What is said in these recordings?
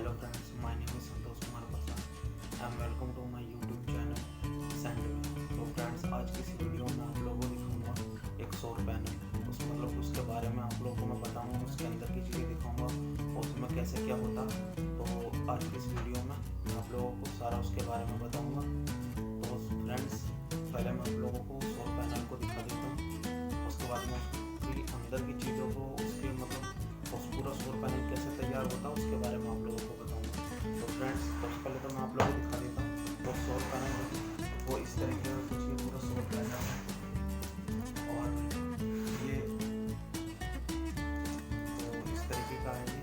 Hello friends, my name is Santosh Kumar Prasad and welcome to my YouTube channel sandwich. तो friends, आज की इस video में आप लोगों को दिखाऊंगा एक सौर पैनल, उसके बारे में आप लोगों को मैं बताऊंगा, उसके अंदर की चीज़ें दिखाऊंगा और उसमें कैसे क्या होता। तो आज की इस वीडियो में आप लोगों को सारा उसके बारे में बताऊँगा। तो फ्रेंड्स, पहले मैं आप लोगों को सौर पैनल को दिखा देता हूँ, उसके बाद में उसकी अंदर की चीज़ों को, उसके उस पूरा सौर पैनल कैसे तैयार होता है उसके बारे में आप लोगों को बताऊंगा। तो फ्रेंड्स, सबसे पहले तो मैं आप लोगों को दिखा देता हूँ वो सौर पैनल वो इस तरीके का कुछ, ये पूरा सौर पैनल है। और ये तो इस तरीके का है ये।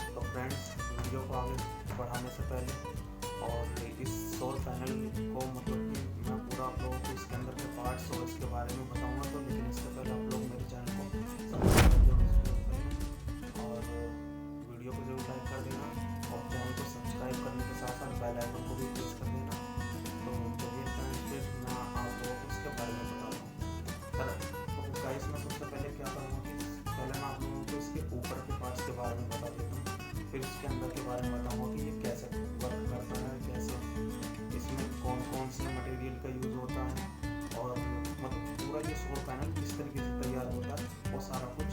तो फ्रेंड्स, वीडियो को आगे बढ़ाने से पहले और इस सौर पैनल को मतलब कि मैं पूरा आप लोगों को इसके अंदर के पार्ट्स और इसके बारे में बताऊंगा। तो लेकिन इससे पहले आप लोग मेरे चैनल को सब्सक्राइब और वीडियो को जरूर लाइक कर देना और चैनल को सब्सक्राइब करने के साथ साथ बेल आइकन को भी प्रेस कर देना। तो चलिए फ्रेंड्स, फिर मैं आप लोगों को इसके बारे में बताता हूँ। तो गाइस, मैं सबसे पहले क्या करूँगा कि पहले मैं आप लोगों को इसके ऊपर के पार्ट्स के बारे में बता देता हूँ, फिर इसके अंदर के बारे में बताऊँगा कि ये कैसे वर्क करता है, कैसे इसमें कौन कौन से मटेरियल का यूज़ होता है और मतलब पूरा ये सौर पैनल किस तरीके से तैयार होता है वो सारा कुछ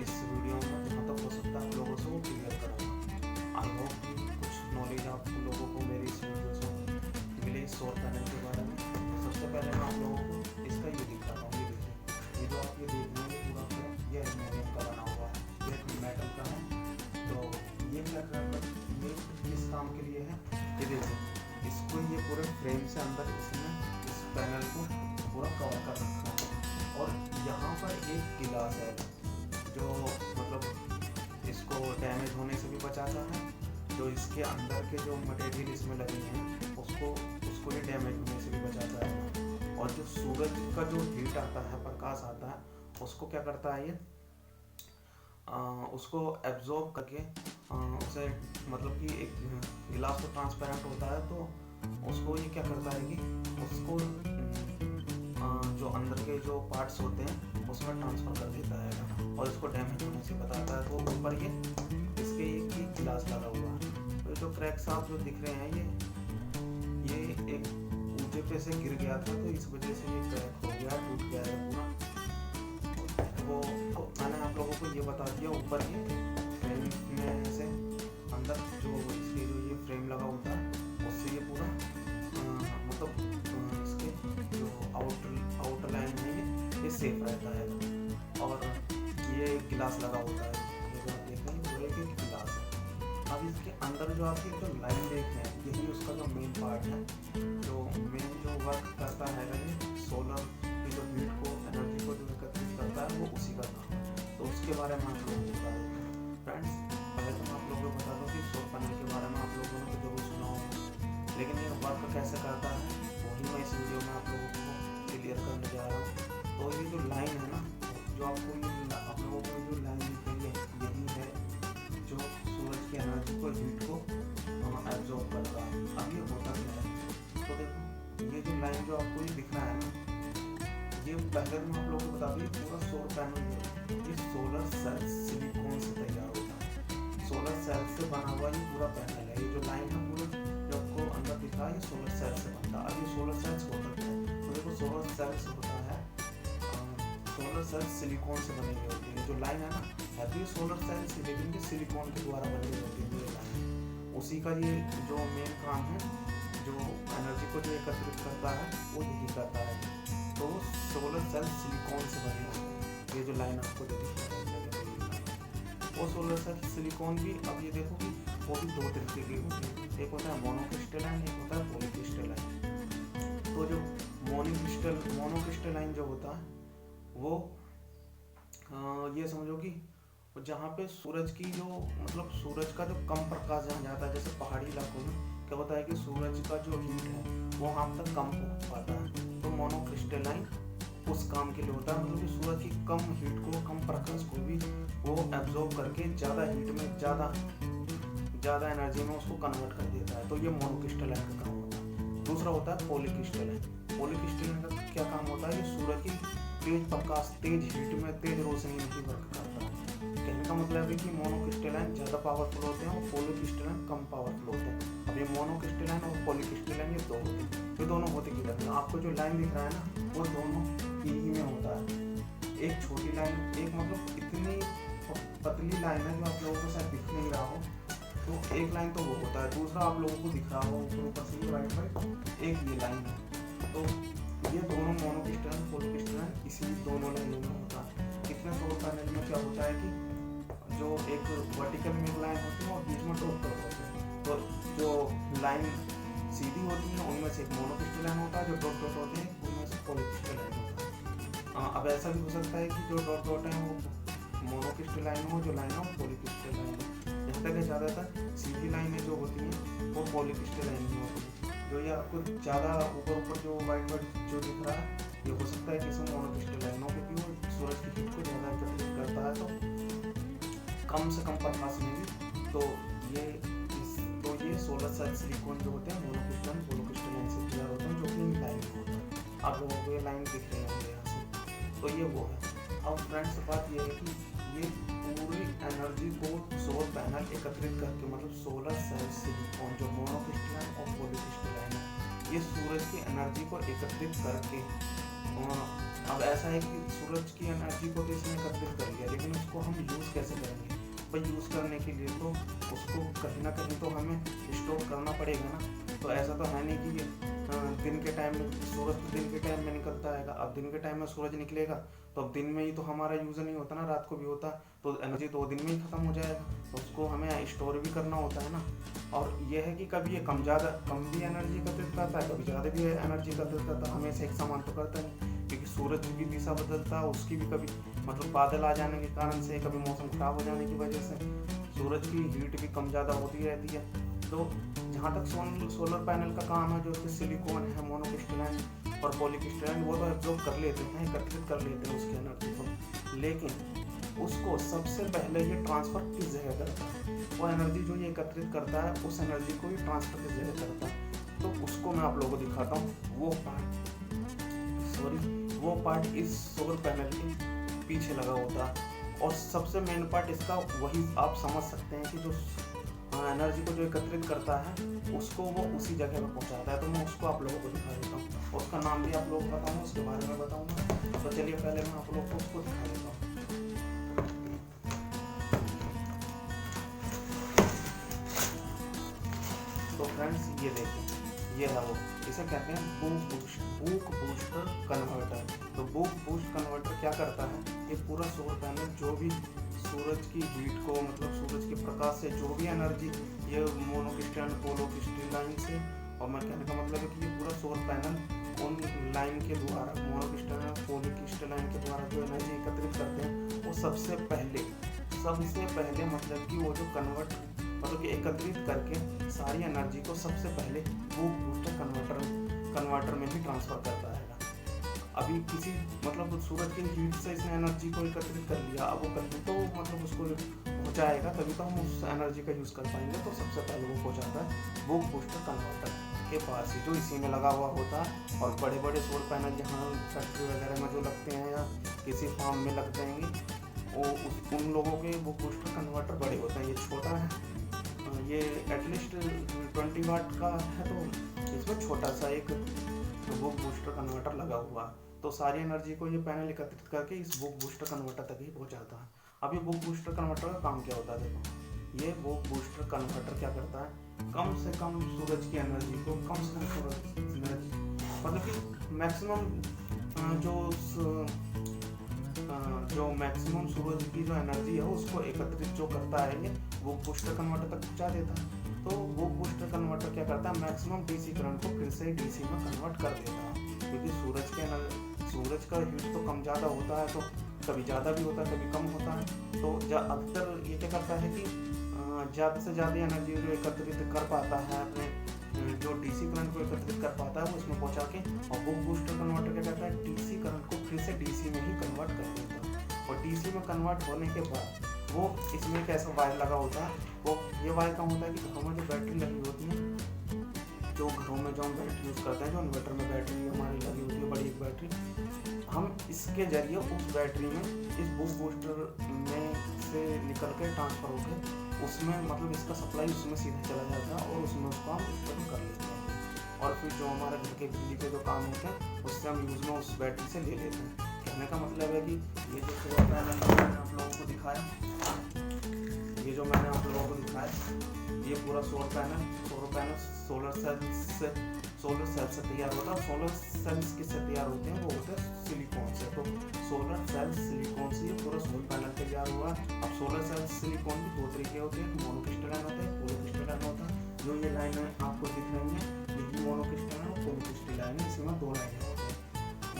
इस वीडियो में जहाँ तक हो सकता है आप लोगों से वो क्लियर कराऊंगा। आई होप कि कुछ नॉलेज आप लोगों को मेरी इस वीडियो से मिले इस सौर पैनल के बारे में। सबसे पहले मैं आप लोगों को इसका ये दिखाता हूँ। ये देखिए, ये जो आप ये देख रहे हैं पूरा ये एल्यूमिनियम का बना हुआ है, ये मेटल का है। तो ये क्या करता है, ये किस काम के लिए है, ये देखिए, इसको ये पूरे फ्रेम से अंदर इसमें इस पैनल को पूरा कवर कर रखा है। और यहाँ पर एक गिलास है जो मतलब इसको डैमेज होने से भी बचाता है, जो इसके अंदर के जो मटेरियल इसमें लगे हैं उसको ये डैमेज होने से भी बचाता है। और जो सूरज का जो हीट आता है, प्रकाश आता है, उसको क्या करता है ये उसको एब्जॉर्ब करके उसे मतलब कि एक गिलास तो ट्रांसपेरेंट होता है, तो उसको ये क्या करता है कि उसको जो अंदर के जो पार्ट्स होते हैं उसमें ट्रांसफ़र कर देता है और इसको डैमेज होने से बताता है। तो ऊपर ये इसके एक गिलास लगा हुआ है। तो जो क्रैक्स आप जो दिख रहे हैं ये एक ऊंचे पे से गिर गया था, तो इस वजह से ये क्रैक हो गया, टूट गया है पूरा। वो तो मैंने आप लोगों को ये बता दिया। ऊपर ये फ्रेम में से अंदर जो इसके जो ये फ्रेम लगा होता है उससे ये पूरा मतलब इसके जो आउटर लाइन है ये सेफ रहता है। और ये एक गिलास लगा होता है, ये जो आप देख रहे हैं वो एक गिलास है। अब इसके अंदर जो आपकी जो लाइन देख रहे हैं यही उसका जो मेन पार्ट है, जो मेन जो वर्क करता है ये सोलर की जो हीट को, एनर्जी को जो एकत्रित करता है वो उसी का काम है। तो उसके बारे में आप लोगों को बता देते हैं। फ्रेंड्स, पहले तो मैं आप लोगों को बता दूँ कि सौर पैनल के बारे में आप लोगों ने तो जरूर सुना होगा, लेकिन ये वर्क कैसे करता है वही मैं इस वीडियो में आप लोगों को क्लियर करने जा रहा हूँ। तो ये जो लाइन है ना, जो आपको ये आप लोगों को जो लाइन दिख रही है यही है जो सूरज की एनर्जी को, हीट को एब्जॉर्ब करता है। अब ये होता क्या है, तो देखो ये जो लाइन जो आपको ये दिख रहा है ना, ये पहले मैं आप लोगों को बता दूँ, ये पूरा सौर पैनल ये सोलर सेल सिलिकॉन से तैयार होता है। सोलर सेल से बना हुआ ये पूरा पैनल है। ये जो लाइन है पूरा जो आपको अंदर दिख रहा है ये सोलर सेल से बनता है। अब ये सोलर सेल्स होता है, तो देखो सोलर सेल्स होता है, सोलर सेल्स सिलिकॉन से बनी हुई होती है। जो लाइन है ना, है तो ये सोलर सेल्स लेकिन ये सिलिकॉन के द्वारा बनी हुई होती है ये लाइन। उसी का ये जो मेन काम है, जो एनर्जी को जो एकत्रित करता है वो यही करता है। तो सोलर सेल्स सिलिकॉन से बने होते हैं। ये जो लाइन आपको जो दिख रहा है वो सोलर सेल्स सिलिकॉन की, अब ये देखो कि वो भी दो तरीके के होते हैं, एक होता है मोनोक्रिस्टलाइन, एक होता है पॉलीक्रिस्टलाइन। तो जो मोनोक्रिस्टलाइन जो होता है वो ये समझो कि जहाँ पे सूरज की जो मतलब सूरज का जो कम प्रकाश जहाँ जाता है, जैसे पहाड़ी इलाकों में क्या होता है कि सूरज का जो हीट है वो वहाँ तक कम पहुँच पाता है, तो मोनोक्रिस्टलाइन उस काम के लिए होता है। मतलब कि सूरज की कम हीट को, कम प्रकाश को भी वो एब्जॉर्ब करके ज़्यादा हीट में ज़्यादा एनर्जी में उसको कन्वर्ट कर देता है। तो ये मोनोक्रिस्टलाइन का काम होता है। दूसरा होता है पॉलीक्रिस्टलाइन। पॉलीक्रिस्टलाइन का क्या काम होता है, ये सूरज की तेज प्रकाश, तेज हीट में, तेज रोशनी में ही वर्क करता है। कहने का मतलब है कि मोनोक्रिस्टलाइन ज़्यादा पावरफुल होते हैं और पॉलीक्रिस्टलाइन कम पावरफुल होते हैं। अब ये मोनोक्रिस्टलाइन और पॉलीक्रिस्टलाइन ये दो होते हैं। ये दोनों होते किधर हैं? आपको जो लाइन दिख रहा है ना, वो दोनों ही में होता है। एक छोटी लाइन, एक मतलब इतनी पतली लाइन है जो आप लोगों को शायद दिख नहीं रहा हो, तो एक लाइन तो वो होता है। दूसरा आप लोगों को दिख रहा हो ऊपर से राइट राइट, एक ये लाइन है। तो ये दोनों मोनोक्रिस्टलाइन पॉलीक्रिस्टलाइन इसी दोनों लाइनों में होता है। कितने सोलर पैनल में क्या होता है कि जो एक वर्टिकल में लाइन होती है और बीच में डॉट डॉट होते हैं। तो जो लाइन सीधी होती है उनमें से एक मोनोक्रिस्टलाइन होता है, जो डॉट डॉट होते हैं उनमें से पॉलीक्रिस्टलाइन होता है। अब ऐसा भी हो सकता है कि जो डॉट डॉट है वो मोनोक्रिस्टलाइन हो, जो लाइन हो पॉलीक्रिस्टलाइन हो। यहाँ तक ज़्यादातर सीधी लाइनें जो होती हैं वो पॉलीक्रिस्टलाइन में होती है। जो ये आपको ज़्यादा ऊपर जो वाइट जो दिख रहा है, ये हो सकता है कि इसमें मोनोक्रिस्टलाइन हो, क्योंकि वो सूरज की हीट को ज़्यादा एकत्रित करता है। तो कम से कम प्रकाश में भी तो ये सोलर सेल सिलिकॉन जो होते हैं मोनोक्रिस्टलाइन पॉलीक्रिस्टलाइन से तैयार होते हैं, जो कि लाइन होता है। आप लोगों को ये लाइन दिख रही है यहाँ से, तो ये वो है। अब फ्रेंड्स बात ये है कि ये पूरी एनर्जी को सोलर पैनल एकत्रित करके, मतलब सोलर सेल सिलिकॉन जो मोनोक्रिस्टलाइन और पॉलीक्रिस्टलाइन है, ये सूरज की एनर्जी को एकत्रित करके, अब ऐसा है कि सूरज की एनर्जी को तो इसने एकत्रित कर लिया, लेकिन उसको हम यूज़ कैसे करेंगे? भाई यूज़ करने के लिए तो उसको कहीं ना कहीं तो हमें स्टोर करना पड़ेगा ना। तो ऐसा तो है नहीं कि दिन के टाइम में सूरज दिन के टाइम में निकलता है। अब दिन के टाइम में सूरज निकलेगा तो अब दिन में ही तो हमारा यूज़ नहीं होता ना, रात को भी होता, तो एनर्जी तो दिन में ही ख़त्म हो जाएगा। तो उसको हमें स्टोर भी करना होता है ना। और ये है कि कभी ये कम भी एनर्जी एकत्रित करता है, कभी ज़्यादा भी एनर्जी एकत्रित करता है। हमेशा एक समान तो करता नहीं, क्योंकि सूरज की भी दिशा बदलता है, उसकी भी कभी मतलब बादल आ जाने के कारण से, कभी मौसम खराब हो जाने की वजह से सूरज की हीट भी कम ज़्यादा होती रहती है। तो जहाँ तक सोलर पैनल का काम है, जो उसके सिलिकॉन है, मोनोक्रिस्टलाइन और पॉलीक्रिस्टलाइन, वो तो एब्जॉर्ब कर लेते हैं, एकत्रित कर लेते हैं उसकी एनर्जी को, लेकिन उसको सबसे पहले ये ट्रांसफ़र किस जगह करता है? वो एनर्जी जो ये एकत्रित करता है, उस एनर्जी को ये ट्रांसफ़र किस जगह करता है? तो उसको मैं आप लोगों को दिखाता हूँ। वो पार्ट इस सोलर पैनल के पीछे लगा होता है, और सबसे मेन पार्ट इसका वही आप समझ सकते हैं कि जो एनर्जी को जो एकत्रित करता है उसको वो उसी जगह पर पहुंचाता है। तो मैं उसको आप लोगों को दिखा देता हूँ, और उसका नाम भी आप लोगों को बताऊँगा, उसके बारे में बताऊँगा। तो चलिए पहले मैं आप लोगों को उसको दिखा देता हूँ। तो फ्रेंड्स ये देखिए, ये है वो, इसे कहते हैं बूक बूस्टर कन्वर्टर। तो बूक बूस्ट कन्वर्टर क्या करता है? ये पूरा सोलर पैनल जो भी सूरज की हीट को, मतलब सूरज के प्रकाश से जो भी एनर्जी ये मोनोक्रिस्टलाइन पॉलीक्रिस्टलाइन से, और मैं कहने का मतलब है कि ये पूरा सोलर पैनल उन लाइन के द्वारा, मोनोक्रिस्टलाइन पॉलीक्रिस्टलाइन के द्वारा जो एनर्जी एकत्रित करते हैं, वो सबसे पहले मतलब कि वो जो मतलब कि एकत्रित करके सारी एनर्जी को सबसे पहले बूक बूस्टर कन्वर्टर में ही ट्रांसफ़र करता है। अभी किसी मतलब सूरज की हीट से इसने एनर्जी को एकत्रित कर लिया, अब वो कहीं तो मतलब उसको पहुँचाएगा, तभी तो हम उस एनर्जी का यूज़ कर पाएंगे। तो सबसे पहले वो पहुँचाता है बूक बूस्टर कन्वर्टर के पास ही, जो इसी में लगा हुआ होता है। और बड़े बड़े सोलर पैनल जहाँ फैक्ट्री वगैरह में जो लगते हैं या किसी फार्म में लग जाएंगे, वो उन लोगों के बुक बूस्टर कन्वर्टर बड़े होते हैं। ये छोटा है, ये एटलीस्ट 20 वाट का है, तो इसमें छोटा सा एक बुक बूस्टर कन्वर्टर लगा हुआ है। तो सारी एनर्जी को ये पैनल एकत्रित करके इस बुक बूस्टर कन्वर्टर तक ही पहुंचाता है। अब ये बुक बूस्टर कन्वर्टर का काम क्या होता है? देखो, ये बुक बूस्टर कन्वर्टर क्या करता है? कम से कम सूरज की एनर्जी को, कम से कम सूरज एनर्जी मतलब कि मैक्सिमम सूरज की जो एनर्जी है उसको एकत्रित जो करता है, ये बुक बूस्टर कन्वर्टर तक पहुँचा देता है। तो बुक बूस्टर कन्वर्टर क्या करता है? मैक्सिमम डीसी करंट को फिर से डीसी में कन्वर्ट कर देता है, क्योंकि सूरज का हीट तो कम ज़्यादा होता है, तो कभी ज़्यादा भी होता है, कभी कम होता है। तो अक्सर ये क्या करता है कि ज़्यादा से ज़्यादा एनर्जी जो एकत्रित कर पाता है, अपने जो डीसी करंट को एकत्रित कर पाता है वो इसमें पहुँचा के, और बुक बूस्टर कन्वर्टर क्या करता है? डीसी करंट को फिर से डीसी में ही कन्वर्ट कर देता है। और डीसी में कन्वर्ट होने के बाद वो इसमें एक ऐसा वायर लगा होता है, वो ये वायर का होता है कि घरों में जो बैटरी लगी होती है, जो घरों में जो हम बैटरी यूज़ करते हैं, जो इन्वर्टर में बैटरी हमारी लगी होती है, बड़ी एक बैटरी, हम इसके जरिए उस बैटरी में इस बुक बूस्टर में से निकल के ट्रांसफ़र होकर उसमें मतलब इसका सप्लाई उसमें सीधे चला जाता है और उसमें उसको हम इस्तेमाल कर लेते हैं। और फिर जो हमारे घर के बिजली के जो काम होते हैं उससे हम यूज़ में उस बैटरी से ले लेते हैं। कहने का मतलब है कि ये जो सोलर पैनल मैंने आप लोगों को दिखाया, ये जो मैंने आप लोगों को दिखाया, ये पूरा सोलर पैनल सोलर सेल से तैयार होता है। सोलर सेल्स किससे तैयार होते हैं? वो होते हैं सिलिकॉन से। तो सोलर सेल सिलिकॉन से पूरा सोलर पैनल तैयार हुआ। अब सोलर सेल सिलिकॉन की दो तरीके होते हैं, मोनोक्रिस्टलाइन होते हैं, पॉलीक्रिस्टलाइन होता है। जो ये लाइनें आपको दिख रही हैं ये मोनोक्रिस्टलाइन और पॉलीक्रिस्टलाइन, इसमें दो लाइनें होती हैं।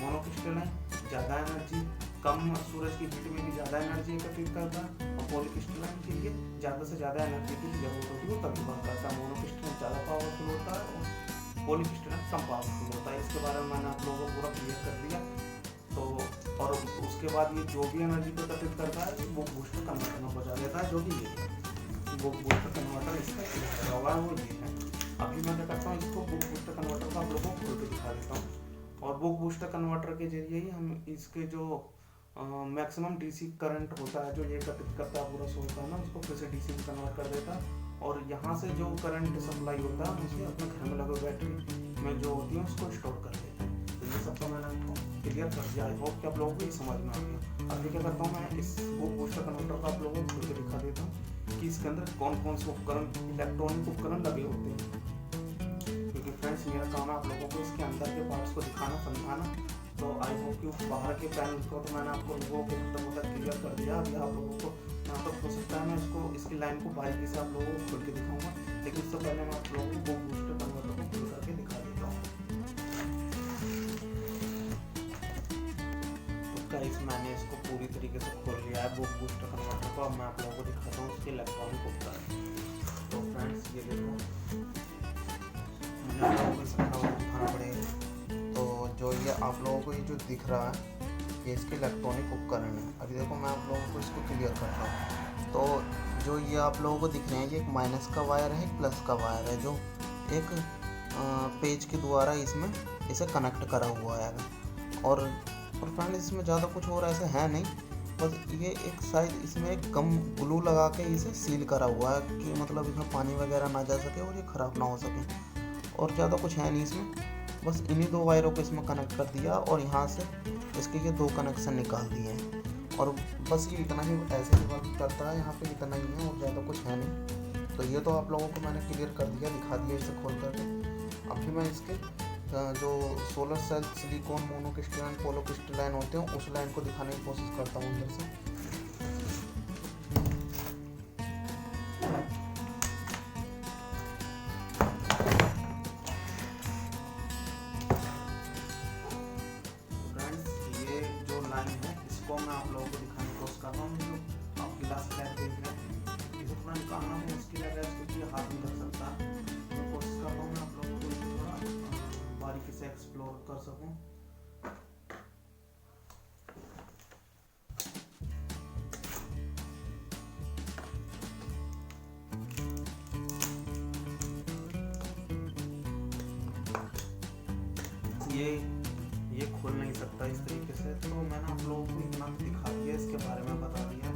मोनोक्रिस्टलाइन ज़्यादा एनर्जी, कम सूरज की हीट में भी ज़्यादा एनर्जी एकत्रित करता है, और पॉलीक्रिस्टलाइन के लिए ज़्यादा से ज़्यादा एनर्जी की जरूरत होती है, वो तभी बर्न करता है। मोनोक्रिस्टलाइन ज़्यादा पावरफुल होता है और पॉलीक्रिस्टलाइन कम पावरफुल होता है। इसके बारे में मैंने आप लोगों को पूरा क्लियर कर दिया। तो और उसके बाद ये जो भी एनर्जी को एकत्रित करता है वो बूस्टर कन्वर्टर में पहुँचा देता है, जो कि ये वो बूस्टर कन्वर्टर इसका होगा वो ये है। अभी मैं क्या करता हूँ, इसको बुक बूस्टर कन्वर्टर को आप लोगों को खोल के दिखा देता हूँ। और बुक बूस्टर कन्वर्टर के जरिए ही हम इसके जो मैक्सिमम डीसी करंट होता है जो ये एकत्रित करता है पूरा सोर्स है ना, उसको फिर से डीसी में कन्वर्ट कर देता है। और यहाँ से जो करंट सप्लाई होता है उसे अपने घर में लगे बैटरी में जो होती है उसको स्टोर कर देते हैं। तो ये सब तो मैंने आपको क्लियर कर दिया। आई होप कि आप लोगों को ये समझ में आ गया। अभी क्या करता हूँ, मैं इस बुक बूस्टर कन्वर्टर का आप लोगों को खुल के दिखा देता हूँ कि इसके अंदर कौन कौन से उपकरण, इलेक्ट्रॉनिक उपकरण लगे होते हैं। क्योंकि फ्रेंड्स मेरा काम है आप लोगों को इसके अंदर के पार्ट्स को दिखाना, समझाना। तो आई होप कि बाहर के पैनल को तो मैंने आपको लोगों को खत्म होकर क्लियर कर दिया। अभी आप लोगों को यहाँ तक हो सकता है मैं इसको इसकी लाइन को बारीकी से आप लोगों को खोल के दिखाऊंगा, लेकिन उससे पहले मैं आप लोगों को बूस्टर कन्वर्टर को खोल करके दिखा देता हूँ। तो गाइस मैंने इसको पूरी तरीके से खोल लिया है बुक बूस्टर कन्वर्टर को। अब मैं आप लोगों को दिखाता हूँ उसके इलेक्ट्रॉनिक उपकरण। तो फ्रेंड्स ये देखो, मुझे आप लोगों को इसका दिखाना पड़ेगा। तो जो ये आप लोगों को ये जो दिख रहा है ये इसके इलेक्ट्रॉनिक उपकरण है। अभी देखो मैं आप लोगों को इसको क्लियर करता हूँ। तो जो ये आप लोगों को दिख रहे हैं ये एक माइनस का वायर है, एक प्लस का वायर है, जो एक पेज के द्वारा इसमें इसे कनेक्ट करा हुआ है। और फ्रेंड इसमें ज़्यादा कुछ और ऐसे है नहीं, बस ये एक साइड इसमें एक गम ग्लू लगा के इसे सील करा हुआ है कि मतलब इसमें पानी वगैरह ना जा सके और ये ख़राब ना हो सके। और ज़्यादा कुछ है नहीं इसमें, बस इन्हीं दो वायरों को इसमें कनेक्ट कर दिया और यहाँ से इसके ये दो कनेक्शन निकाल दिए हैं। और बस ये इतना ही ऐसे ही वर्क करता है, यहाँ पे इतना ही है और ज़्यादा कुछ है नहीं। तो ये तो आप लोगों को मैंने क्लियर कर दिया, दिखा दिया इसे खोल करके। अभी मैं इसके जो solar cell silicon monocrystalline polycrystalline होते हैं उस लाइन को दिखाने की कोशिश करता हूँ अंदर से। इसको मैं आप लोगों को दिखाने की कोशिश कर रहा हूँ। जो आप गिलास पैक देख रहे हैं इसे थोड़ा निकालना है मुश्किल है क्योंकि हाथ नहीं लग सकता। तो कोशिश कर रहा हूँ मैं आप लोगों को थोड़ा बारीकी से एक्सप्लोर कर सकूँ। ये खुल नहीं सकता इस तरीके से, तो मैंने आप लोगों को इतना दिखा दिया, इसके बारे में बता दिया।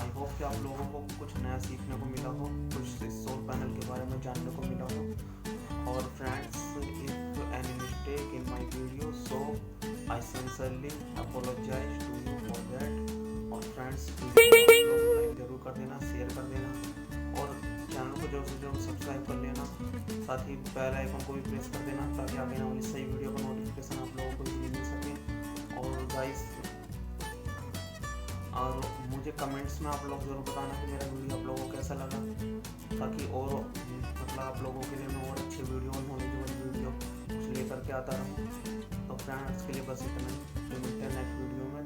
आई होप कि आप लोगों को कुछ नया सीखने को मिला हो, कुछ इस सोलर पैनल के बारे में जानने को मिला हो। और friends if any mistake in my video so I sincerely apologise to you for that. और फ्रेंड्स लाइक जरूर कर देना, शेयर कर देना और चैनल को जल्द से जल्द सब्सक्राइब कर लेना। साथ ही बेल आइकन को भी प्रेस कर देना ताकि आगे आने वाली सही वीडियो का नोटिफिकेशन आप लोगों को मिल सके। और गाइस और मुझे कमेंट्स में आप लोग ज़रूर बताना कि मेरा वीडियो आप लोगों को कैसा लगा, ताकि और मतलब आप लोगों के लिए मैं और अच्छे वीडियो और नॉलेजेबल वीडियो कुछ लेकर के आता रहूँ। तो फ्रेंड्स के लिए बस इतना ही, मिलते हैं नेक्स्ट वीडियो में।